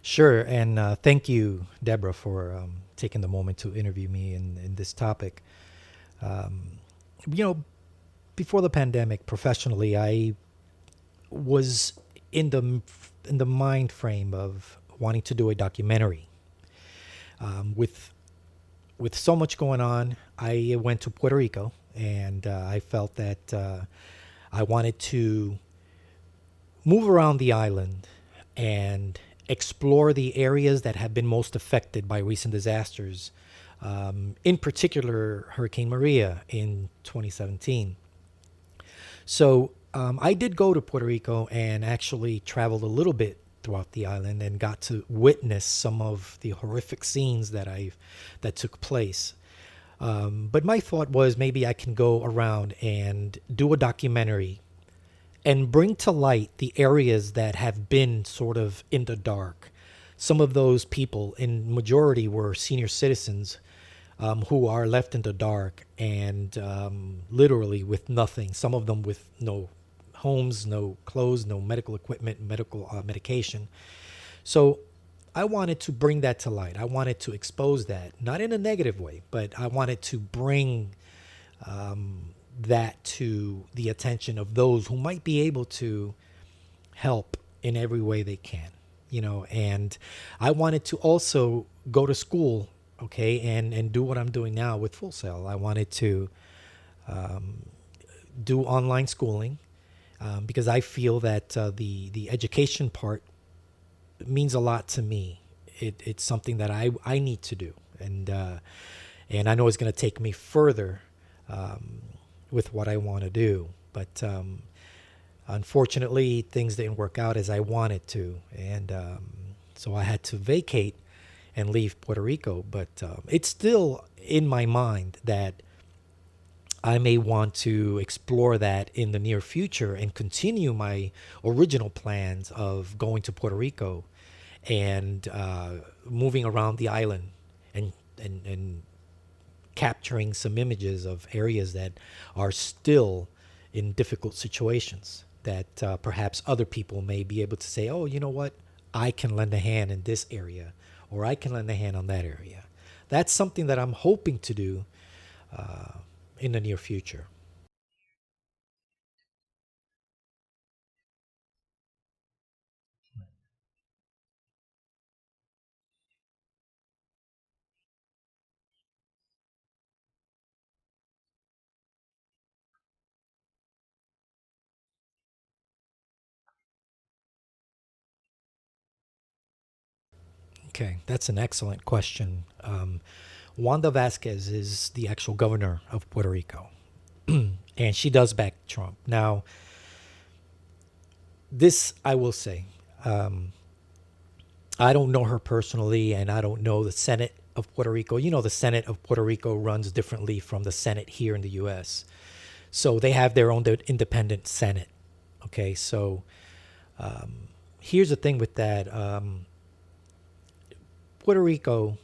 Sure, and thank you, Deborah, for taking the moment to interview me in this topic. Um, you know, before the pandemic, professionally, I was in the mind frame of wanting to do a documentary. With so much going on, I went to Puerto Rico, and I felt that I wanted to move around the island and explore the areas that have been most affected by recent disasters, in particular Hurricane Maria in 2017. So I did go to Puerto Rico and actually traveled a little bit throughout the island and got to witness some of the horrific scenes that took place. But my thought was maybe I can go around and do a documentary and bring to light the areas that have been sort of in the dark. Some of those people, in majority, were senior citizens who are left in the dark and literally with nothing. Some of them with no homes, no clothes, no medical equipment, medical medication. So I wanted to bring that to light. I wanted to expose that, not in a negative way, but I wanted to bring that to the attention of those who might be able to help in every way they can, and I wanted to also go to school, okay, and do what I'm doing now with Full Sail. I wanted to do online schooling because I feel that the education part means a lot to me. It's something that I need to do, and I know it's going to take me further with what I want to do. But unfortunately, things didn't work out as I wanted to, and so I had to vacate and leave Puerto Rico. But it's still in my mind that I may want to explore that in the near future and continue my original plans of going to Puerto Rico and moving around the island and and capturing some images of areas that are still in difficult situations that perhaps other people may be able to say, oh, you know what? I can lend a hand in this area, or I can lend a hand on that area. That's something that I'm hoping to do in the near future. Okay, that's an excellent question. Wanda Vasquez is the actual governor of Puerto Rico, and she does back Trump. Now, this I will say, I don't know her personally, and I don't know the Senate of Puerto Rico. The Senate of Puerto Rico runs differently from the Senate here in the U.S. So they have their own independent Senate. Okay, so here's the thing with that. Puerto Rico,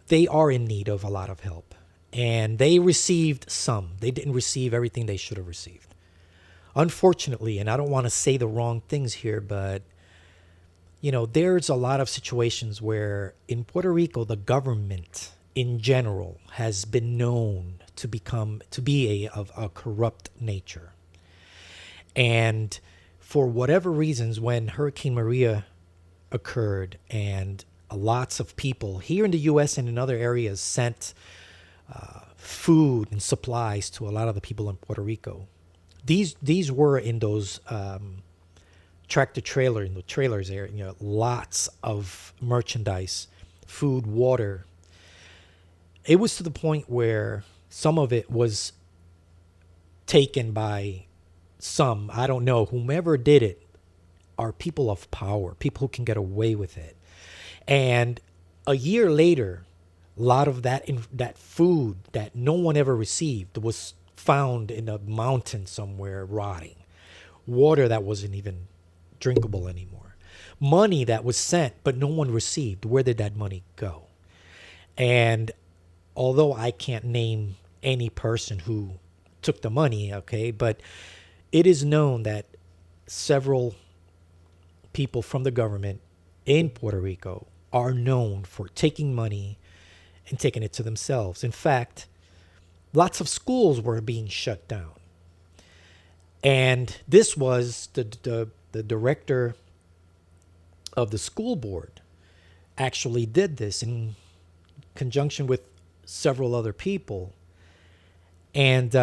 they are in need of a lot of help. And they received some. They didn't receive everything they should have received. Unfortunately, and I don't want to say the wrong things here, but there's a lot of situations where in Puerto Rico, the government in general has been known to be of a corrupt nature. And for whatever reasons, when Hurricane Maria occurred and lots of people here in the U.S. and in other areas sent food and supplies to a lot of the people in Puerto Rico. These were in those tractor trailer in the trailers there. Lots of merchandise, food, water. It was to the point where some of it was taken by some, I don't know, whomever did it are people of power, people who can get away with it. And a year later, a lot of that food that no one ever received was found in a mountain somewhere rotting. Water that wasn't even drinkable anymore. Money that was sent but no one received. Where did that money go? And although I can't name any person who took the money, okay, but it is known that several people from the government in Puerto Rico are known for taking money and taking it to themselves. In fact, lots of schools were being shut down. And this was the director of the school board actually did this in conjunction with several other people. And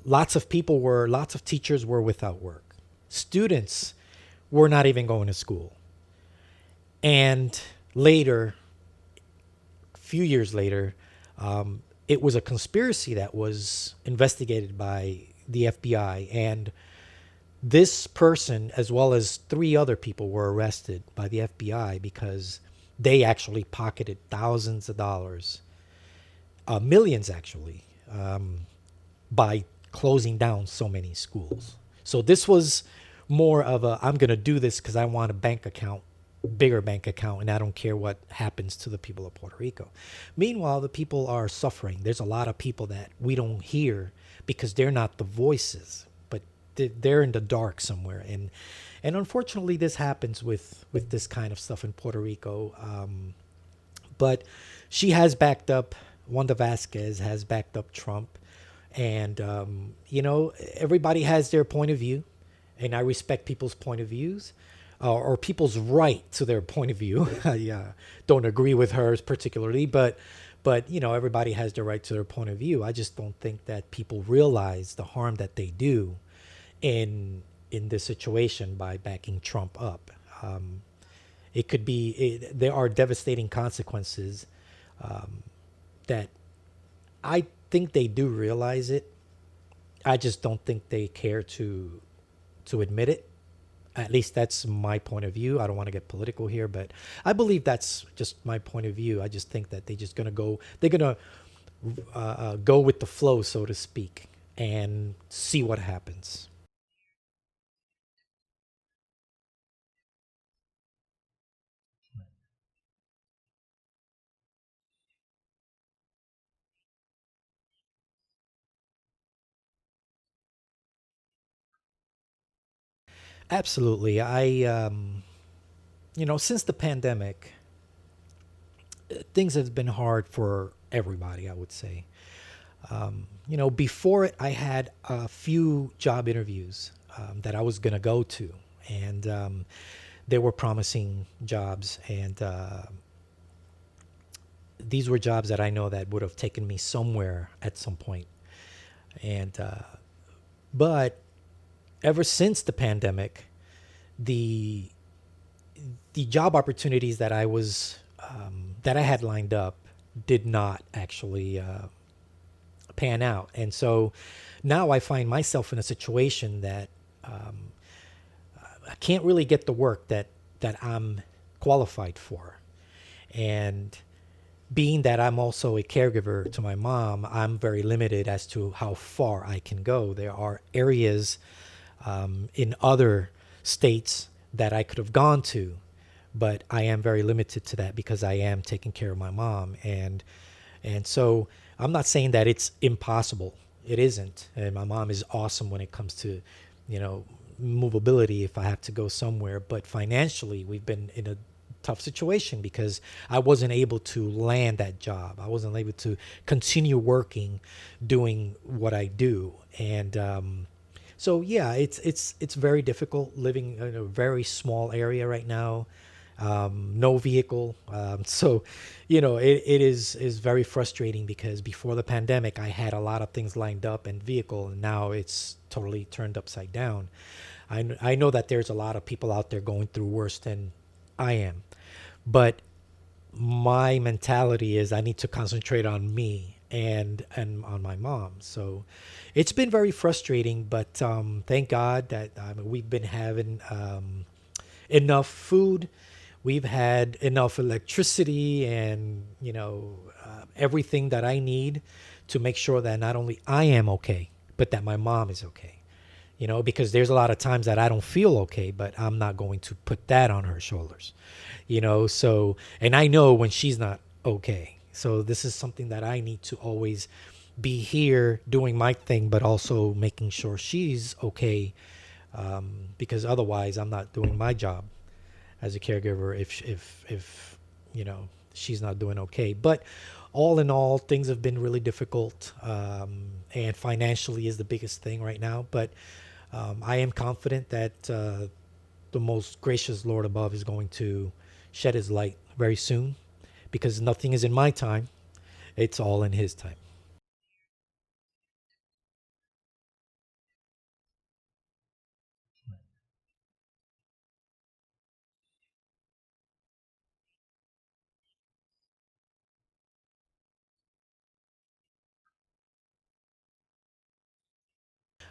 lots of teachers were without work. Students were not even going to school. And later, a few years later, it was a conspiracy that was investigated by the FBI. And this person, as well as three other people, were arrested by the FBI because they actually pocketed thousands of dollars, millions actually, by closing down so many schools. So this was more of a, I'm going to do this because I want a bank account, bigger bank account, and I don't care what happens to the people of Puerto Rico. Meanwhile, the people are suffering. There's a lot of people that we don't hear because they're not the voices, but they're in the dark somewhere. And unfortunately, this happens with this kind of stuff in Puerto Rico. But she has backed up, Wanda Vasquez has backed up Trump. And, everybody has their point of view, and I respect people's point of views, or people's right to their point of view. I don't agree with hers particularly, but everybody has their right to their point of view. I just don't think that people realize the harm that they do in this situation by backing Trump up. There are devastating consequences that I think they do realize it. I just don't think they care to admit it. At least that's my point of view. I don't want to get political here, but I believe that's just my point of view. I just think that they're gonna go with the flow, so to speak, and see what happens. Absolutely. Since the pandemic, things have been hard for everybody, I would say. Before it, I had a few job interviews that I was going to go to, and they were promising jobs. And these were jobs that I know that would have taken me somewhere at some point. And, but ever since the pandemic, the job opportunities that I had lined up did not actually pan out, and so now I find myself in a situation that I can't really get the work that I'm qualified for, and being that I'm also a caregiver to my mom, I'm very limited as to how far I can go. There are areas in other states that I could have gone to, but I am very limited to that because I am taking care of my mom, and so I'm not saying that it's impossible. It isn't, and my mom is awesome when it comes to, movability if I have to go somewhere. But financially, we've been in a tough situation because I wasn't able to land that job. I wasn't able to continue working, doing what I do, and so yeah, it's very difficult living in a very small area right now. No vehicle, so it is very frustrating because before the pandemic, I had a lot of things lined up and vehicle, and now it's totally turned upside down. I know that there's a lot of people out there going through worse than I am, but my mentality is I need to concentrate on me and on my mom. So it's been very frustrating, but thank God that we've been having enough food. We've had enough electricity and everything that I need to make sure that not only I am okay, but that my mom is okay. Because there's a lot of times that I don't feel okay, but I'm not going to put that on her shoulders. So, and I know when she's not okay. So this is something that I need to always be here doing my thing, but also making sure she's okay, because otherwise I'm not doing my job. as a caregiver if she's not doing okay. But all in all, things have been really difficult, and financially is the biggest thing right now. But I am confident that the most gracious Lord above is going to shed His light very soon, because nothing is in my time; it's all in His time.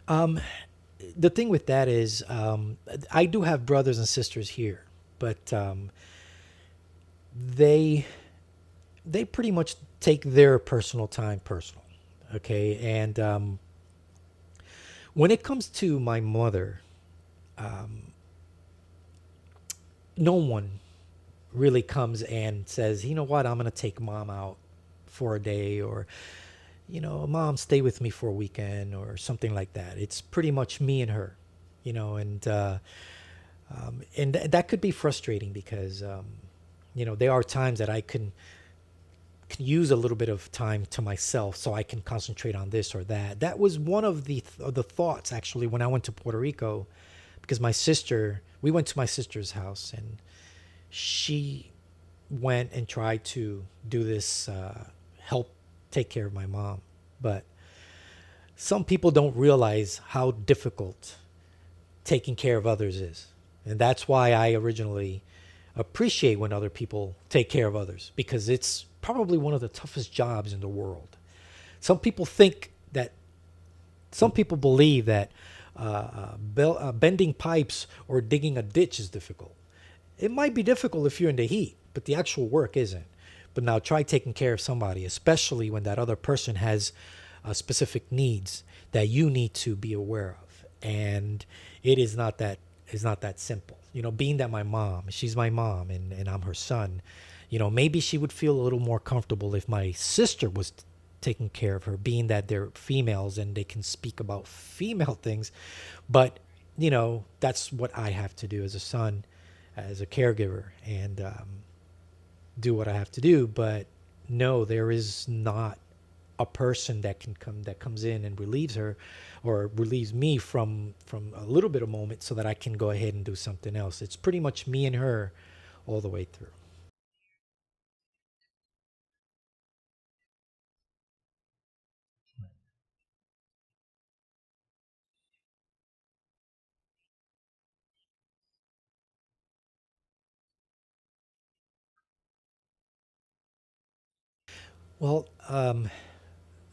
Um, the thing with that is, I do have brothers and sisters here, but they they pretty much take their personal time personal. Okay, and when it comes to my mother, no one really comes and says, you know what, I'm going to take mom out for a day, or, mom, stay with me for a weekend, or something like that. It's pretty much me and her, and that could be frustrating because, there are times that I can use a little bit of time to myself so I can concentrate on this or that. That was one of the thoughts actually when I went to Puerto Rico, because we went to my sister's house, and she went and tried to do this, help take care of my mom. But some people don't realize how difficult taking care of others is. And that's why I originally appreciate when other people take care of others, because it's probably one of the toughest jobs in the world. Some people think that, some people believe that bending pipes or digging a ditch is difficult. It might be difficult if you're in the heat, but the actual work isn't. But now try taking care of somebody, especially when that other person has specific needs that you need to be aware of. And it is not that simple. Being that she's my mom, and I'm her son, maybe she would feel a little more comfortable if my sister was taking care of her, being that they're females and they can speak about female things. But, that's what I have to do as a son, as a caregiver, and do what I have to do. But no, there is not a person that comes in and relieves her or relieves me from a little bit of moment so that I can go ahead and do something else. It's pretty much me and her all the way through. Well,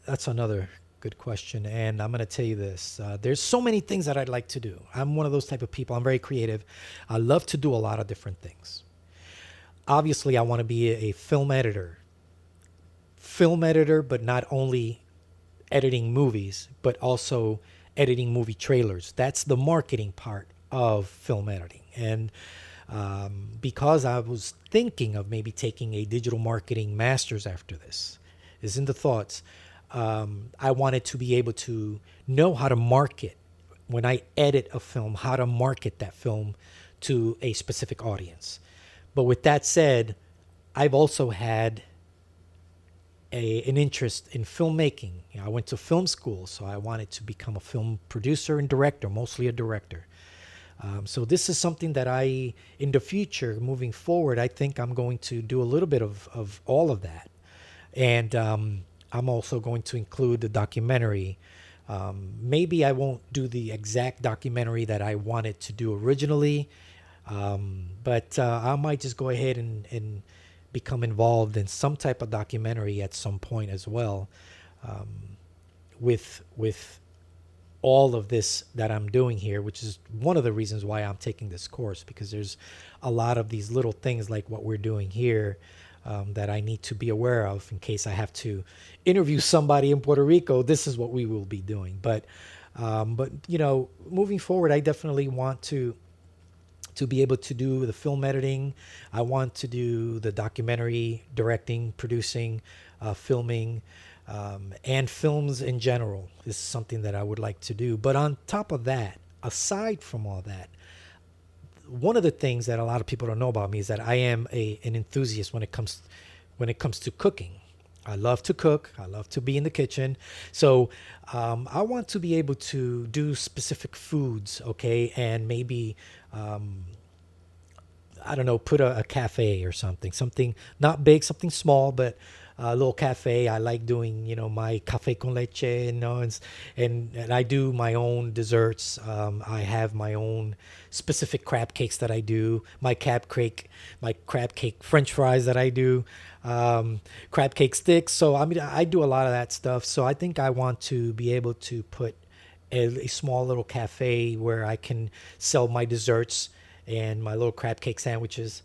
that's another good question, and I'm going to tell you this. There's so many things that I'd like to do. I'm one of those type of people. I'm very creative. I love to do a lot of different things. Obviously, I want to be a film editor, but not only editing movies, but also editing movie trailers. That's the marketing part of film editing. And because I was thinking of maybe taking a digital marketing master's after this, is in the thoughts. I wanted to be able to know how to market when I edit a film, how to market that film to a specific audience. But with that said, I've also had an interest in filmmaking. I went to film school, so I wanted to become a film producer and director, mostly a director. So this is something that in the future, moving forward, I think I'm going to do a little bit of all of that. And I'm also going to include the documentary. Maybe I won't do the exact documentary that I wanted to do originally, but I might just go ahead and become involved in some type of documentary at some point as well, with all of this that I'm doing here, which is one of the reasons why I'm taking this course, because there's a lot of these little things like what we're doing here, that I need to be aware of in case I have to interview somebody in Puerto Rico. This is what we will be doing. But moving forward, I definitely want to be able to do the film editing. I want to do the documentary directing, producing, filming, and films in general. This is something that I would like to do. But on top of that, aside from all that, one of the things that a lot of people don't know about me is that I am an enthusiast when it comes to cooking. I love to cook. I love to be in the kitchen. So I want to be able to do specific foods, okay, and maybe I don't know, put a cafe or something, something not big, something small, but a little cafe. I like doing, my cafe con leche, and I do my own desserts. I have my own specific crab cakes that I do, my crab cake French fries that I do, crab cake sticks. So, I mean, I do a lot of that stuff. So I think I want to be able to put a small little cafe where I can sell my desserts and my little crab cake sandwiches,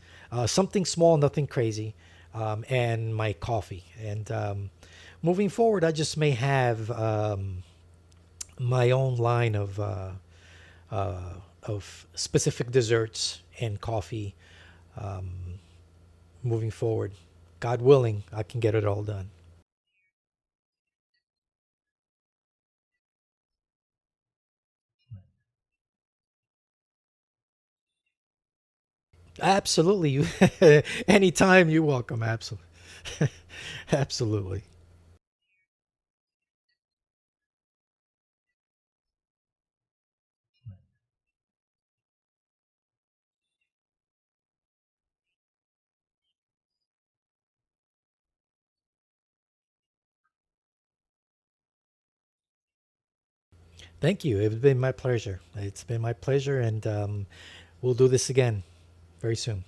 something small, nothing crazy, and my coffee. And moving forward, I just may have my own line of specific desserts and coffee moving forward. God willing, I can get it all done. Absolutely. Anytime you're welcome. Absolutely. Absolutely. Thank you. It's been my pleasure. It's been my pleasure, and we'll do this again very soon.